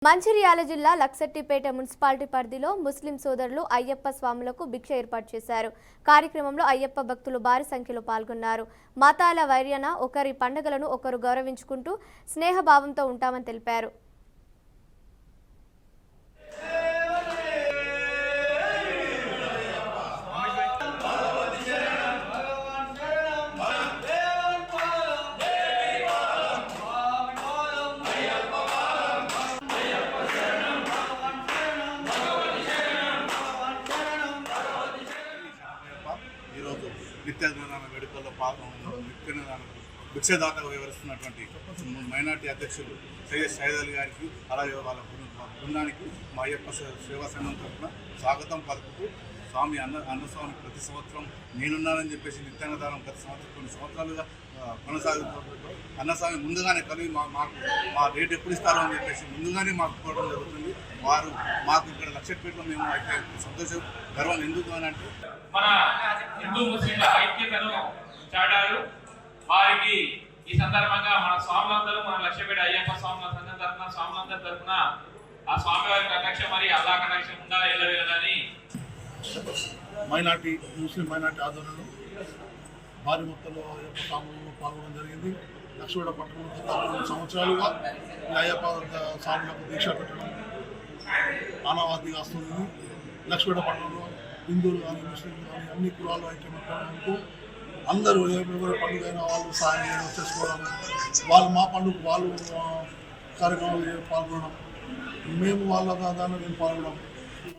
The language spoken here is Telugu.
మంచిర్యాల జిల్లా లక్సెట్టిపేట మున్సిపాలిటీ పరిధిలో ముస్లిం సోదరులు అయ్యప్ప స్వాములకు భిక్ష ఏర్పాటు చేశారు. కార్యక్రమంలో అయ్యప్ప భక్తులు భారీ సంఖ్యలో పాల్గొన్నారు. మతాల వైర్యన ఒకరి పండుగలను ఒకరు గౌరవించుకుంటూ స్నేహభావంతో ఉంటామని తెలిపారు. ఈరోజు నిత్యజ్ఞాన వేడుకల్లో భిక్షదాతగా వివరిస్తున్నటువంటి మైనార్టీ అధ్యక్షులు సయ్యద్ షైద్ గారికి అలాగే వాళ్ళ బృందానికి మా అయ్యప్ప సేవా సంఘం తరఫున స్వాగతం పలుకుతూ స్వామి అన్నస్వామి ప్రతి సంవత్సరం నేనున్నానని చెప్పేసి నిత్యాన్నదానం గత సంవత్సరం కొన్ని సంవత్సరాలుగా కొనసాగుతూ అన్నస్వామి ముందుగానే కలిగి మా రేట్ ఎప్పుడు ఇస్తారో అని చెప్పేసి ముందుగానే మాకు కోవడం జరుగుతుంది. వారు మాకు ఇక్కడ లక్షపేటలో మేము అయితే సంతోషం గర్వం ఎందుకు అని అంటే మన హిందూ ముస్లింల ఐక్యతను చాటారు. వారికి ఈ సందర్భంగా మన స్వాములందరూ మన లక్ష్యపేట అయ్యప్ప స్వాముల సంఘం తరఫున స్వాములందరి తరఫున ఆ స్వామివారి కటాక్ష మరి అల్లా కటాక్ష ఉందా ఎల్లవేళని మైనార్టీ ముస్లిం మైనార్టీ ఆధ్వర్యంలో భారీ మొత్తంలో అయ్యప్ప స్వాములలో పాల్గొనడం జరిగింది. లక్ష్మీపేట పట్టణంలో గత 2 సంవత్సరాలుగా ఈ అయ్యప్ప స్వాములకు దీక్ష పెట్టడం ఆనవాయితీగా వస్తుంది. లక్ష్మీపేట పట్టణంలో హిందువులు కానీ ముస్లింలు కానీ అన్ని కులాలు ఐక్యమత్యంతో అందరూ ఎవరి పండుగ అయినా వాళ్ళు సాయం చేసుకోవడం, వాళ్ళు మా పండుగ వాళ్ళు కార్యక్రమాలు పాల్గొనడం, మేము వాళ్ళ దాన్ని పాల్గొనడం